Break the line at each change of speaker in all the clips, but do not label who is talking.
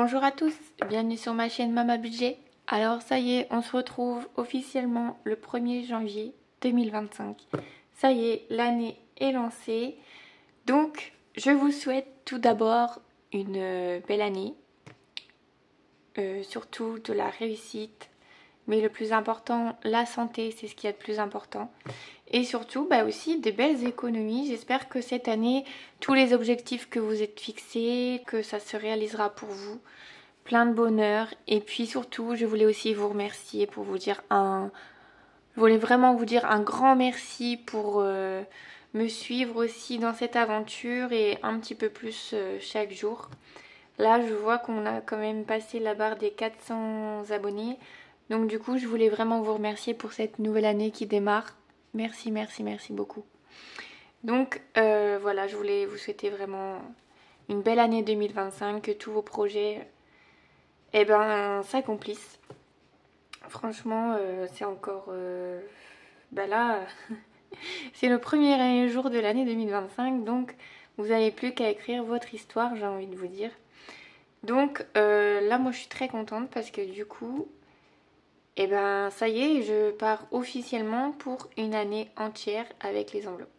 Bonjour à tous, bienvenue sur ma chaîne Mama Budget. Alors ça y est, on se retrouve officiellement le 1er janvier 2025. Ça y est, l'année est lancée. Donc je vous souhaite tout d'abord une belle année. Surtout de la réussite. Mais le plus important, la santé, c'est ce qu'il y a de plus important. Et surtout, aussi des belles économies. J'espère que cette année, tous les objectifs que vous êtes fixés, que ça se réalisera pour vous. Plein de bonheur. Et puis surtout, je voulais aussi vous remercier pour vous dire Je voulais vraiment vous dire un grand merci pour me suivre aussi dans cette aventure et un petit peu plus chaque jour. Là, je vois qu'on a quand même passé la barre des 400 abonnés. Donc du coup, je voulais vraiment vous remercier pour cette nouvelle année qui démarre. Merci, merci, merci beaucoup. Donc voilà, je voulais vous souhaiter vraiment une belle année 2025, que tous vos projets s'accomplissent. Franchement, c'est encore... là, c'est le premier jour de l'année 2025, donc vous n'avez plus qu'à écrire votre histoire, j'ai envie de vous dire. Donc là, moi je suis très contente parce que du coup... ça y est, je pars officiellement pour une année entière avec les enveloppes.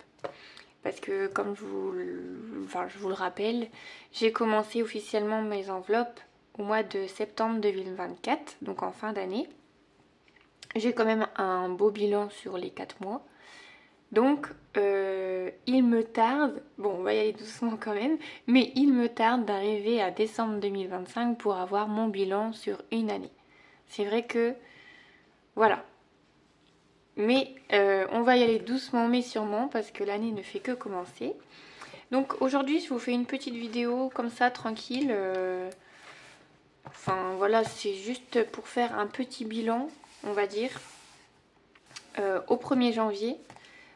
Parce que comme je vous le rappelle, j'ai commencé officiellement mes enveloppes au mois de septembre 2024, donc en fin d'année. J'ai quand même un beau bilan sur les 4 mois. Donc il me tarde, bon on va y aller doucement quand même, mais il me tarde d'arriver à décembre 2025 pour avoir mon bilan sur une année. C'est vrai que voilà. Mais on va y aller doucement mais sûrement parce que l'année ne fait que commencer. Donc aujourd'hui je vous fais une petite vidéo comme ça tranquille. Enfin voilà, c'est juste pour faire un petit bilan, on va dire, au 1er janvier.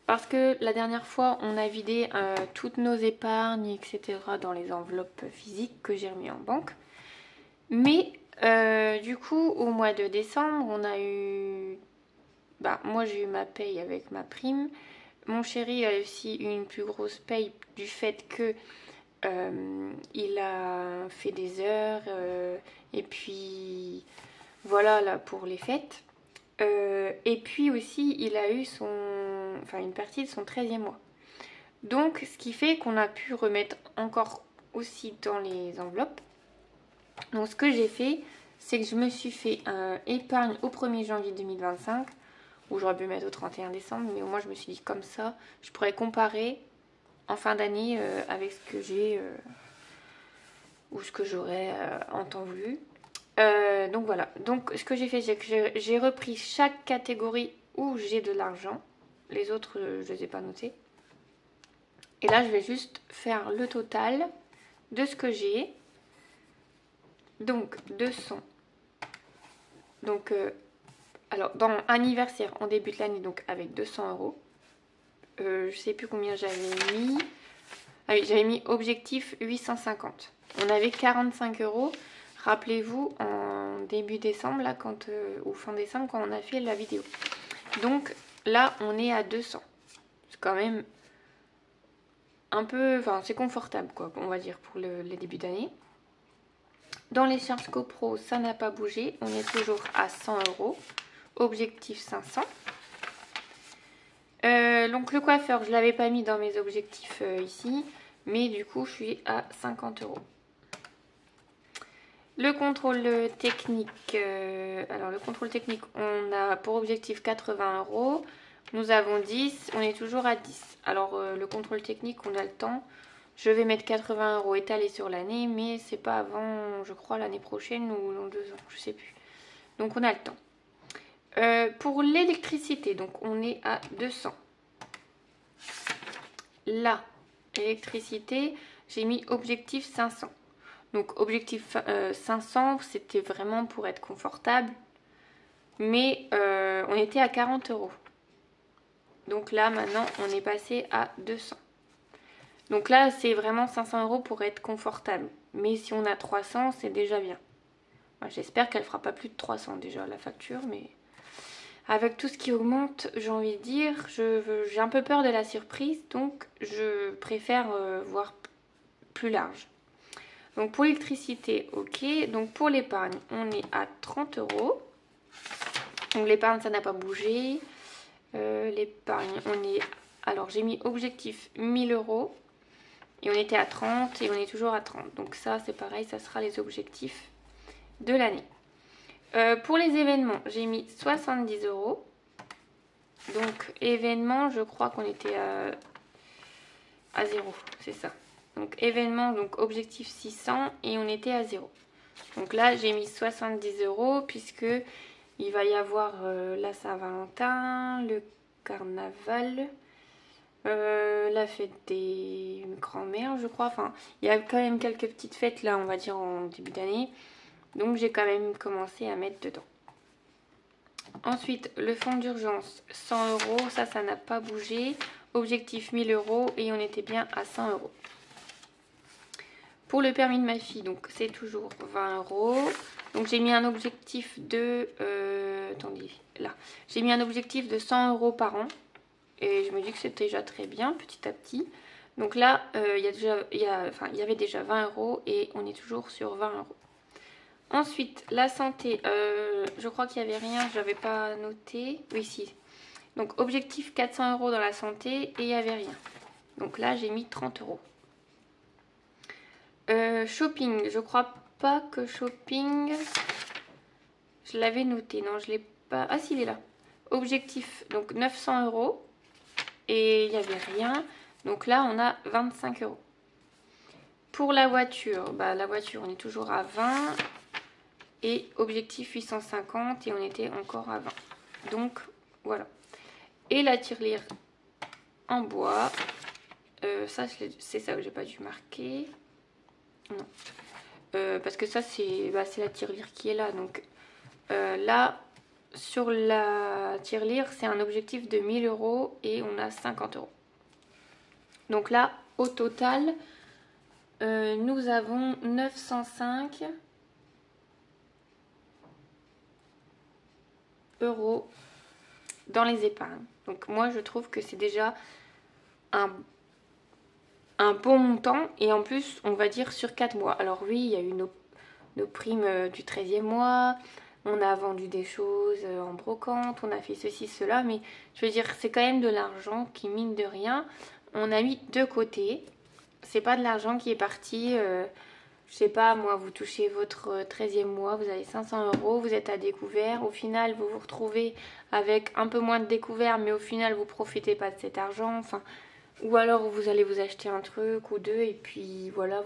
Parce que la dernière fois on a vidé toutes nos épargnes, etc. dans les enveloppes physiques que j'ai remis en banque. Mais du coup au mois de décembre on a eu... moi j'ai eu ma paye avec ma prime. Mon chéri a aussi eu une plus grosse paye du fait que il a fait des heures et puis voilà là pour les fêtes. Et puis aussi il a eu une partie de son 13e mois. Donc ce qui fait qu'on a pu remettre encore aussi dans les enveloppes. Donc ce que j'ai fait, c'est que je me suis fait un épargne au 1er janvier 2025. Ou j'aurais pu mettre au 31 décembre, mais au moins je me suis dit comme ça, je pourrais comparer en fin d'année avec ce que j'ai ou ce que j'aurais en temps voulu. Donc voilà, donc ce que j'ai fait, c'est que j'ai repris chaque catégorie où j'ai de l'argent. Les autres, je ne les ai pas notés. Et là, je vais juste faire le total de ce que j'ai. Donc 200. Donc... alors, dans anniversaire, on débute l'année donc avec 200 €. Je sais plus combien j'avais mis. Ah oui, j'avais mis objectif 850. On avait 45 €. Rappelez-vous, en début décembre, là, ou fin décembre, quand on a fait la vidéo. Donc là, on est à 200. C'est quand même un peu... Enfin, c'est confortable, quoi, on va dire, pour les débuts d'année. Dans les charges copro, ça n'a pas bougé. On est toujours à 100 €. Objectif 500. Donc le coiffeur, je ne l'avais pas mis dans mes objectifs ici, mais du coup je suis à 50 €. Le contrôle technique, alors le contrôle technique, on a pour objectif 80 €. Nous avons 10, on est toujours à 10. Alors le contrôle technique, on a le temps. Je vais mettre 80 € étalés sur l'année, mais c'est pas avant, je crois, l'année prochaine ou dans 2 ans, je sais plus. Donc on a le temps. Pour l'électricité, donc on est à 200. Là, l'électricité, j'ai mis objectif 500. Donc objectif 500, c'était vraiment pour être confortable. Mais on était à 40 €. Donc là, maintenant, on est passé à 200. Donc là, c'est vraiment 500 € pour être confortable. Mais si on a 300, c'est déjà bien. J'espère qu'elle fera pas plus de 300 déjà, la facture, mais... Avec tout ce qui augmente, j'ai envie de dire, j'ai un peu peur de la surprise, donc je préfère voir plus large. Donc pour l'électricité, ok. Donc pour l'épargne, on est à 30 €. Donc l'épargne, ça n'a pas bougé. L'épargne, on est... Alors j'ai mis objectif 1000 € et on était à 30 et on est toujours à 30. Donc ça c'est pareil, ça sera les objectifs de l'année. Pour les événements, j'ai mis 70 €. Donc événements, je crois qu'on était à 0, c'est ça. Donc événements, donc objectif 600 et on était à 0. Donc là j'ai mis 70 € puisque il va y avoir la Saint-Valentin, le carnaval, la fête des grands-mères je crois. Enfin il y a quand même quelques petites fêtes là on va dire en début d'année. Donc j'ai quand même commencé à mettre dedans. Ensuite, le fonds d'urgence, 100 €, ça n'a pas bougé. Objectif 1000 € et on était bien à 100 €. Pour le permis de ma fille, donc c'est toujours 20 €. Donc j'ai mis un objectif de... attendez, là. J'ai mis un objectif de 100 € par an. Et je me dis que c'est déjà très bien, petit à petit. Donc là, il y avait déjà 20 € et on est toujours sur 20 €. Ensuite, la santé, je crois qu'il n'y avait rien, je n'avais pas noté. Oui, si. Donc, objectif 400 € dans la santé et il n'y avait rien. Donc là, j'ai mis 30 €. Shopping, je crois pas que shopping... Je l'avais noté, non, je l'ai pas... Ah si, il est là. Objectif, donc 900 € et il n'y avait rien. Donc là, on a 25 €. Pour la voiture, la voiture, on est toujours à 20 €. Et objectif 850 et on était encore à 20. Donc voilà. Et la tirelire en bois. Ça c'est ça que j'ai pas dû marquer. Non. Parce que ça c'est la tirelire qui est là. Donc là sur la tirelire c'est un objectif de 1000 € et on a 50 €. Donc là au total nous avons 905 € dans les épargnes. Donc moi je trouve que c'est déjà un bon montant et en plus on va dire sur 4 mois. Alors oui il y a eu nos primes du 13e mois, on a vendu des choses en brocante, on a fait ceci, cela, mais je veux dire c'est quand même de l'argent qui mine de rien, on a mis de côté. C'est pas de l'argent qui est parti... je sais pas, moi, vous touchez votre 13e mois, vous avez 500 €, vous êtes à découvert. Au final, vous vous retrouvez avec un peu moins de découvert, mais au final, vous profitez pas de cet argent. Enfin, ou alors, vous allez vous acheter un truc ou deux, et puis voilà,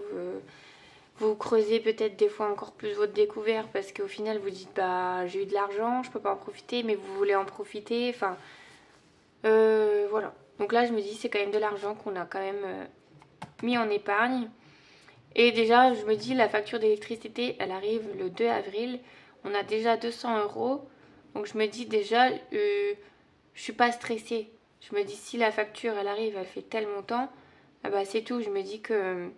vous creusez peut-être des fois encore plus votre découvert, parce qu'au final, vous dites, j'ai eu de l'argent, je peux pas en profiter, mais vous voulez en profiter. Enfin, voilà. Donc là, je me dis, c'est quand même de l'argent qu'on a quand même mis en épargne. Et déjà, je me dis, la facture d'électricité, elle arrive le 2 avril. On a déjà 200 €. Donc je me dis déjà, je suis pas stressée. Je me dis, si la facture, elle arrive, elle fait tel montant, c'est tout. Je me dis que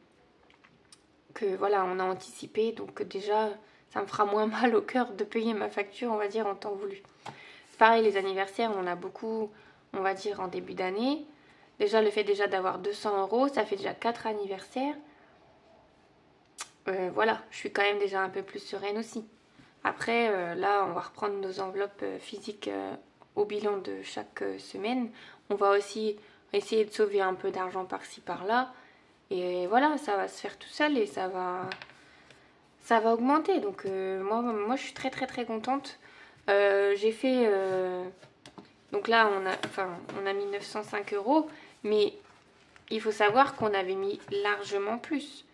voilà, on a anticipé. Donc déjà, ça me fera moins mal au cœur de payer ma facture, on va dire, en temps voulu. Pareil, les anniversaires, on en a beaucoup, on va dire, en début d'année. Déjà, le fait déjà d'avoir 200 €, ça fait déjà 4 anniversaires. Voilà, je suis quand même déjà un peu plus sereine aussi. Après, là, on va reprendre nos enveloppes physiques au bilan de chaque semaine. On va aussi essayer de sauver un peu d'argent par-ci, par-là. Et voilà, ça va se faire tout seul et ça va augmenter. Donc moi, je suis très très très contente. J'ai fait... donc là, on a mis 905 €. Mais il faut savoir qu'on avait mis largement plus.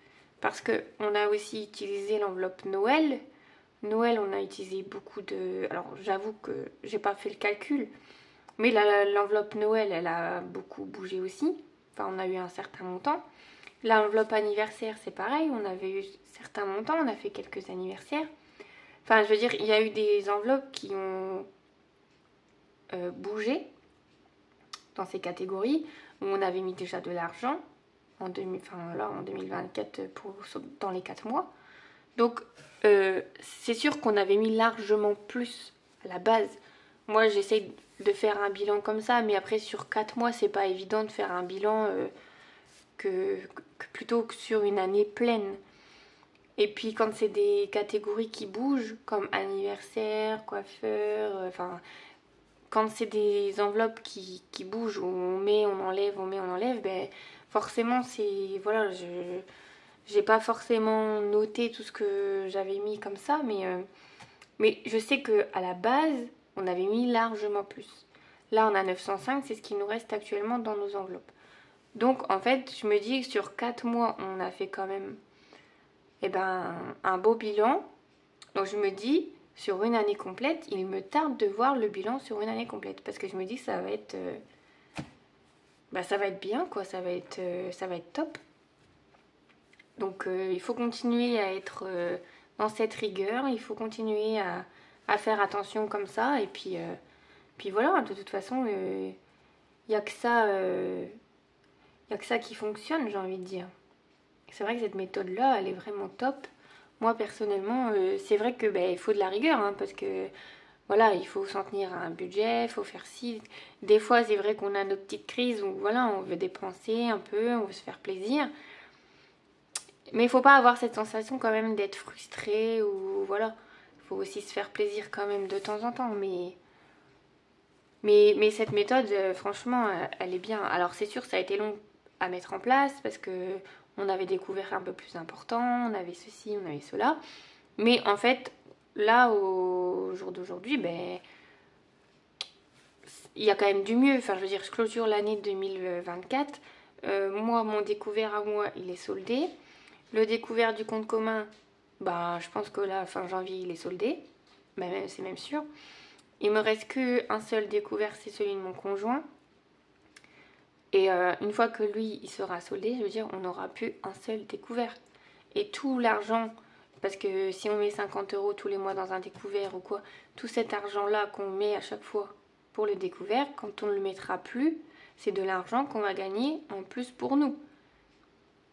Parce qu'on a aussi utilisé l'enveloppe Noël. Noël, on a utilisé beaucoup de... Alors, j'avoue que j'ai pas fait le calcul. Mais l'enveloppe Noël, elle a beaucoup bougé aussi. Enfin, on a eu un certain montant. L'enveloppe anniversaire, c'est pareil. On avait eu certains montants. On a fait quelques anniversaires. Enfin, je veux dire, il y a eu des enveloppes qui ont bougé dans ces catégories. Où on avait mis déjà de l'argent. En 2024 dans les 4 mois. Donc c'est sûr qu'on avait mis largement plus à la base. Moi j'essaye de faire un bilan comme ça, mais après sur 4 mois c'est pas évident de faire un bilan que plutôt que sur une année pleine. Et puis quand c'est des catégories qui bougent, comme anniversaire, coiffeur, enfin, quand c'est des enveloppes qui bougent, où on met, on enlève, on met, on enlève, ben forcément c'est... Voilà, j'ai pas forcément noté tout ce que j'avais mis comme ça, mais je sais qu'à la base, on avait mis largement plus. Là, on a 905, c'est ce qui nous reste actuellement dans nos enveloppes. Donc, en fait, je me dis que sur 4 mois, on a fait quand même un beau bilan. Donc, je me dis, sur une année complète, il me tarde de voir le bilan sur une année complète. Parce que je me dis que ça va être, ça va être bien, quoi. Ça va être top. Donc, il faut continuer à être dans cette rigueur. Il faut continuer à faire attention comme ça. Et puis voilà, de toute façon, il n'y a que ça... Il n'y a que ça qui fonctionne, j'ai envie de dire. C'est vrai que cette méthode-là, elle est vraiment top. Moi, personnellement, c'est vrai que il faut de la rigueur, hein, parce que voilà, il faut s'en tenir à un budget, il faut faire ci. Des fois, c'est vrai qu'on a nos petites crises où voilà, on veut dépenser un peu, on veut se faire plaisir. Mais il faut pas avoir cette sensation quand même d'être frustré ou voilà. Il faut aussi se faire plaisir quand même de temps en temps. Mais cette méthode, franchement, elle est bien. Alors c'est sûr, ça a été long à mettre en place parce que on avait découvert un peu plus important, on avait ceci, on avait cela. Mais en fait, là, au jour d'aujourd'hui, il y a quand même du mieux. Enfin, je veux dire, je clôture l'année 2024. Moi, mon découvert à moi, il est soldé. Le découvert du compte commun, je pense que là, fin janvier, il est soldé. C'est même sûr. Il me reste qu'un seul découvert, c'est celui de mon conjoint. Et une fois que lui, il sera soldé, je veux dire, on n'aura plus un seul découvert. Et tout l'argent, parce que si on met 50 € tous les mois dans un découvert ou quoi, tout cet argent-là qu'on met à chaque fois pour le découvert, quand on ne le mettra plus, c'est de l'argent qu'on va gagner en plus pour nous.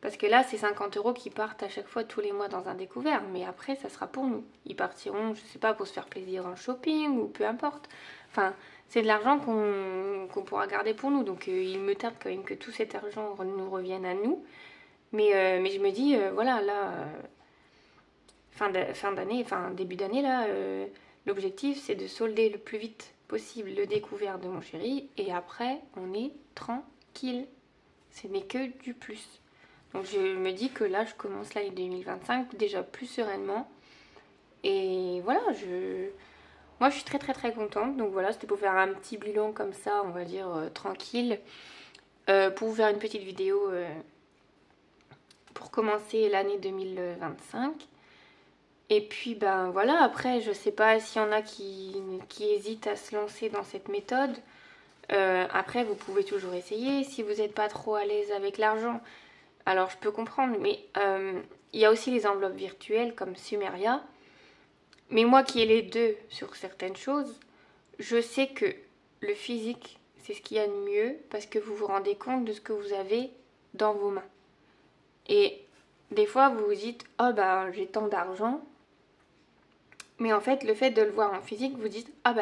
Parce que là, c'est 50 € qui partent à chaque fois tous les mois dans un découvert, mais après, ça sera pour nous. Ils partiront, je sais pas, pour se faire plaisir en shopping ou peu importe. Enfin, c'est de l'argent qu'on pourra garder pour nous. Donc, il me tarde quand même que tout cet argent nous revienne à nous. Mais je me dis, voilà, là, fin d'année, début d'année, là, l'objectif, c'est de solder le plus vite possible le découvert de mon chéri. Et après, on est tranquille. Ce n'est que du plus. Donc je me dis que là, je commence l'année 2025 déjà plus sereinement. Et voilà, moi je suis très très très contente. Donc voilà, c'était pour faire un petit bilan comme ça, on va dire tranquille. Pour vous faire une petite vidéo pour commencer l'année 2025. Et puis voilà, après je sais pas s'il y en a qui hésitent à se lancer dans cette méthode. Après vous pouvez toujours essayer. Si vous n'êtes pas trop à l'aise avec l'argent, alors je peux comprendre, mais il y a aussi les enveloppes virtuelles comme Sumeria. Mais moi qui ai les deux sur certaines choses, je sais que le physique, c'est ce qu'il y a de mieux parce que vous vous rendez compte de ce que vous avez dans vos mains. Et des fois, vous vous dites « Oh j'ai tant d'argent ». Mais en fait, le fait de le voir en physique, vous dites « Ah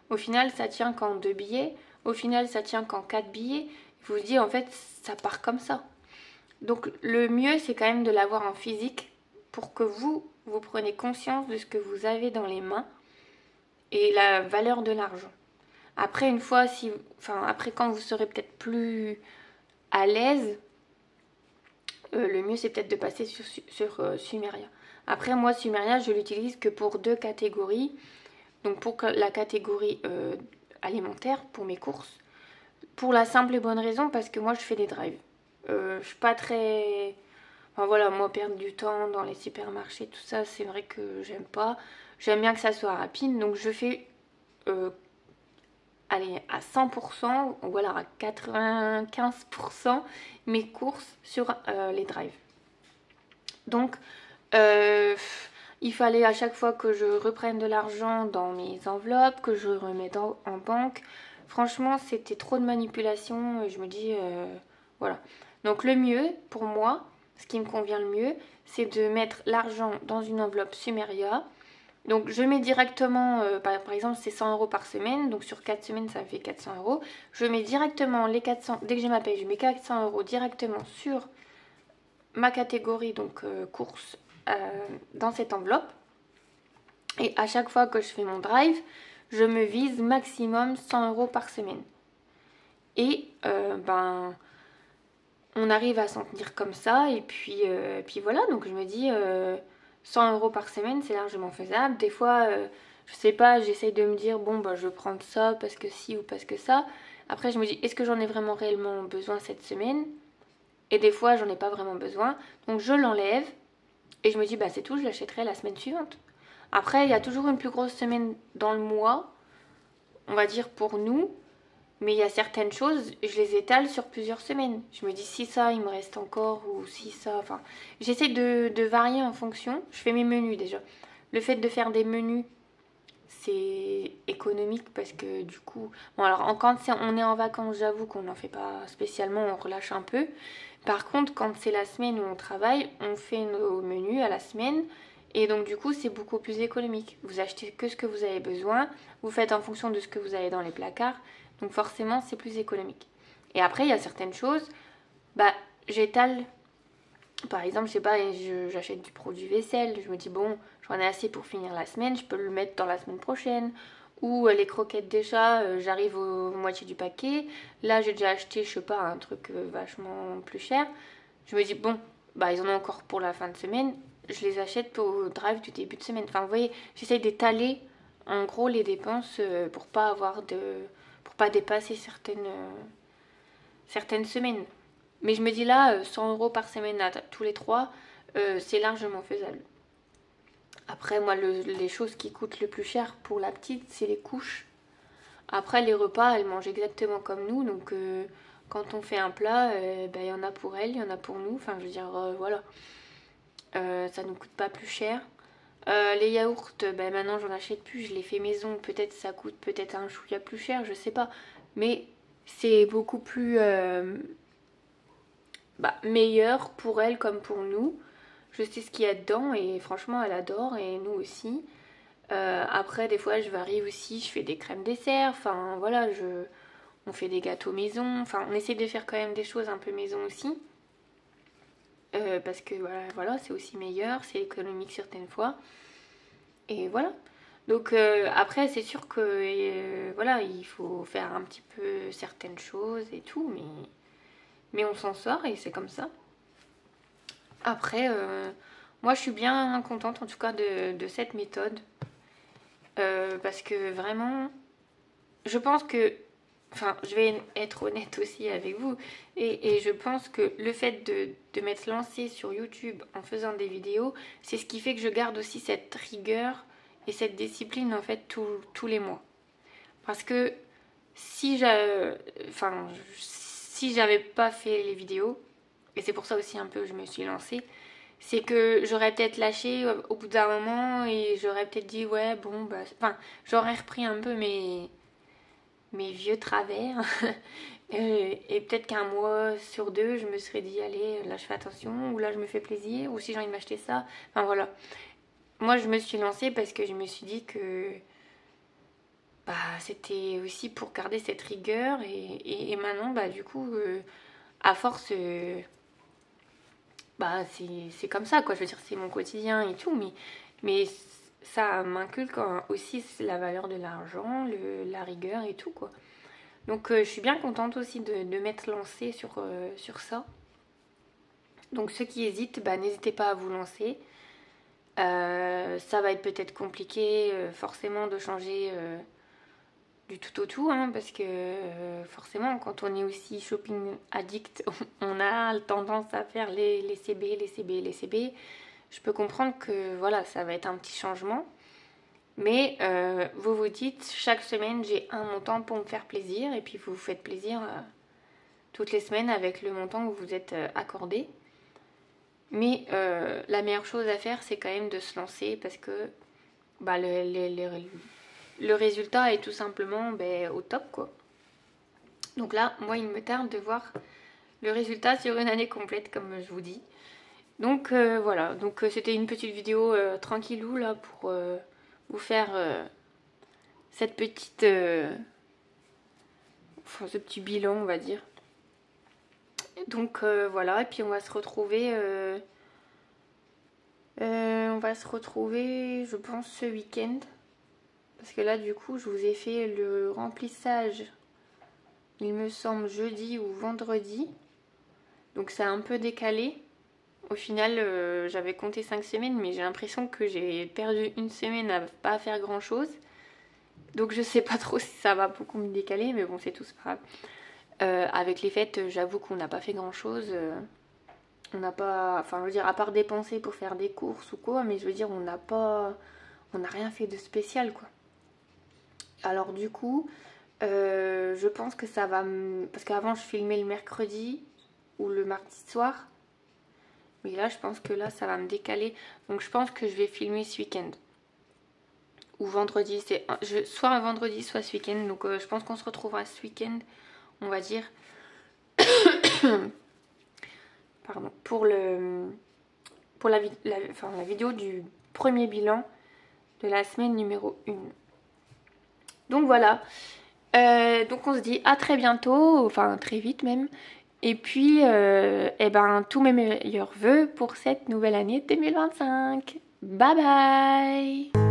au final, ça tient qu'en 2 billets. Au final, ça tient qu'en 4 billets. » Vous vous dites « En fait, ça part comme ça. » Donc le mieux, c'est quand même de l'avoir en physique pour que vous preniez conscience de ce que vous avez dans les mains et la valeur de l'argent. Après, après quand vous serez peut-être plus à l'aise, le mieux c'est peut-être de passer sur Sumeria. Après, moi, Sumeria, je l'utilise que pour 2 catégories. Donc pour la catégorie alimentaire, pour mes courses. Pour la simple et bonne raison, parce que moi, je fais des drives. Je suis pas très... Enfin voilà, moi perdre du temps dans les supermarchés, tout ça, c'est vrai que j'aime pas. J'aime bien que ça soit rapide, donc je fais à 100% ou alors à 95% mes courses sur les drives. Donc il fallait à chaque fois que je reprenne de l'argent dans mes enveloppes, que je remette en banque. Franchement, c'était trop de manipulation. Je me dis, voilà. Donc le mieux, pour moi, ce qui me convient le mieux, c'est de mettre l'argent dans une enveloppe Sumeria. Donc je mets directement, par exemple c'est 100 € par semaine, donc sur 4 semaines ça me fait 400 €. Je mets directement les 400, dès que j'ai ma paye, je mets 400 € directement sur ma catégorie, donc courses dans cette enveloppe. Et à chaque fois que je fais mon drive, je me vise maximum 100 € par semaine. Et ben, on arrive à s'en tenir comme ça. Et puis voilà, donc je me dis 100 € par semaine, c'est largement faisable. Des fois, je sais pas, j'essaye de me dire, bon, bah, je vais prendre ça parce que ci ou parce que ça. Après, je me dis, est-ce que j'en ai vraiment réellement besoin cette semaine? Et des fois, j'en ai pas vraiment besoin. Donc, je l'enlève. Et je me dis, bah, c'est tout, je l'achèterai la semaine suivante. Après, il y a toujours une plus grosse semaine dans le mois, on va dire pour nous. Mais il y a certaines choses, je les étale sur plusieurs semaines. Je me dis si ça, il me reste encore, ou si ça... Enfin, j'essaie de varier en fonction. Je fais mes menus déjà. Le fait de faire des menus, c'est économique parce que du coup... Bon alors, quand on est en vacances, j'avoue qu'on n'en fait pas spécialement, on relâche un peu. Par contre, quand c'est la semaine où on travaille, on fait nos menus à la semaine. Et donc du coup, c'est beaucoup plus économique. Vous achetez que ce que vous avez besoin. Vous faites en fonction de ce que vous avez dans les placards. Donc forcément, c'est plus économique. Et après, il y a certaines choses, bah, j'étale. Par exemple, je sais pas, j'achète du produit vaisselle. Je me dis, bon, j'en ai assez pour finir la semaine, je peux le mettre dans la semaine prochaine. Ou les croquettes des chats, j'arrive aux moitié du paquet. Là, j'ai déjà acheté, je sais pas, un truc vachement plus cher. Je me dis, bon, bah, ils en ont encore pour la fin de semaine. Je les achète au drive du début de semaine. Enfin, vous voyez, j'essaye d'étaler, en gros, les dépenses pour pas avoir de... pour pas dépasser certaines semaines. Mais je me dis là, 100 € par semaine à tous les trois, c'est largement faisable. Après, moi, les choses qui coûtent le plus cher pour la petite, c'est les couches. Après, les repas, elle mange exactement comme nous. Donc, quand on fait un plat, il y en a pour elle, il y en a pour nous. Enfin, je veux dire, voilà. Ça ne coûte pas plus cher. Les yaourts, maintenant, j'en achète plus. Je les fais maison. Peut-être ça coûte peut-être un chouïa plus cher, je sais pas. Mais c'est beaucoup plus meilleur pour elle comme pour nous. Je sais ce qu'il y a dedans et franchement, elle adore et nous aussi. Après, des fois, je varie aussi. Je fais des crèmes dessert. Enfin, voilà, on fait des gâteaux maison. Enfin, on essaie de faire quand même des choses un peu maison aussi. Parce que voilà, c'est aussi meilleur. C'est économique certaines fois. Et voilà. Donc après, c'est sûr que voilà, il faut faire un petit peu certaines choses et tout, mais on s'en sort et c'est comme ça. Après, moi je suis bien contente en tout cas de cette méthode. Parce que vraiment, je pense que, enfin, je vais être honnête aussi avec vous, et je pense que le fait de m'être lancée sur YouTube en faisant des vidéos, c'est ce qui fait que je garde aussi cette rigueur et cette discipline en fait tous les mois. Parce que si j'avais pas fait les vidéos, et c'est pour ça aussi un peu que je me suis lancée, c'est que j'aurais peut-être lâché au bout d'un moment et j'aurais peut-être dit ouais bon bah... Enfin, j'aurais repris un peu mes vieux travers. Et peut-être qu'un mois sur deux, je me serais dit allez, là je fais attention, ou là je me fais plaisir, ou si j'ai envie de m'acheter ça. Enfin voilà. Moi je me suis lancée parce que je me suis dit que bah, c'était aussi pour garder cette rigueur et maintenant bah du coup à force bah c'est comme ça quoi, je veux dire c'est mon quotidien et tout, mais ça m'inculque aussi la valeur de l'argent, la rigueur et tout quoi. Donc je suis bien contente aussi de m'être lancée sur ça. Donc ceux qui hésitent, bah, n'hésitez pas à vous lancer. Ça va être peut-être compliqué forcément de changer du tout au tout, hein, parce que forcément quand on est aussi shopping addict, on a tendance à faire les CB, les CB, les CB. Je peux comprendre que voilà, ça va être un petit changement. Mais vous vous dites, chaque semaine j'ai un montant pour me faire plaisir, et puis vous vous faites plaisir toutes les semaines avec le montant que vous êtes accordé. Mais la meilleure chose à faire, c'est quand même de se lancer, parce que bah, le résultat est tout simplement au top quoi. Donc là, moi il me tarde de voir le résultat sur une année complète comme je vous dis. Donc voilà, donc c'était une petite vidéo tranquillou là pour vous faire cette petite ce petit bilan on va dire. Donc voilà, et puis on va se retrouver On va se retrouver, je pense, ce week-end. Parce que là, du coup, je vous ai fait le remplissage, il me semble, jeudi ou vendredi. Donc c'est un peu décalé. Au final, j'avais compté 5 semaines, mais j'ai l'impression que j'ai perdu une semaine à pas faire grand-chose. Donc je sais pas trop si ça va beaucoup me décaler, mais bon, c'est tout, c'est pas grave. Avec les fêtes, j'avoue qu'on n'a pas fait grand-chose. On n'a pas... Enfin, je veux dire, à part dépenser pour faire des courses ou quoi, mais je veux dire, on n'a rien fait de spécial, quoi. Alors du coup, je pense que ça va me... Parce qu'avant, je filmais le mercredi ou le mardi soir. Mais là, je pense que là, ça va me décaler. Donc je pense que je vais filmer ce week-end. Ou vendredi, c'est soit un vendredi, soit ce week-end. Donc je pense qu'on se retrouvera ce week-end, on va dire. Pardon. Pour la vidéo du premier bilan de la semaine numéro 1. Donc voilà. Donc on se dit à très bientôt, enfin très vite même. Et puis, eh ben, tous mes meilleurs vœux pour cette nouvelle année 2025. Bye bye!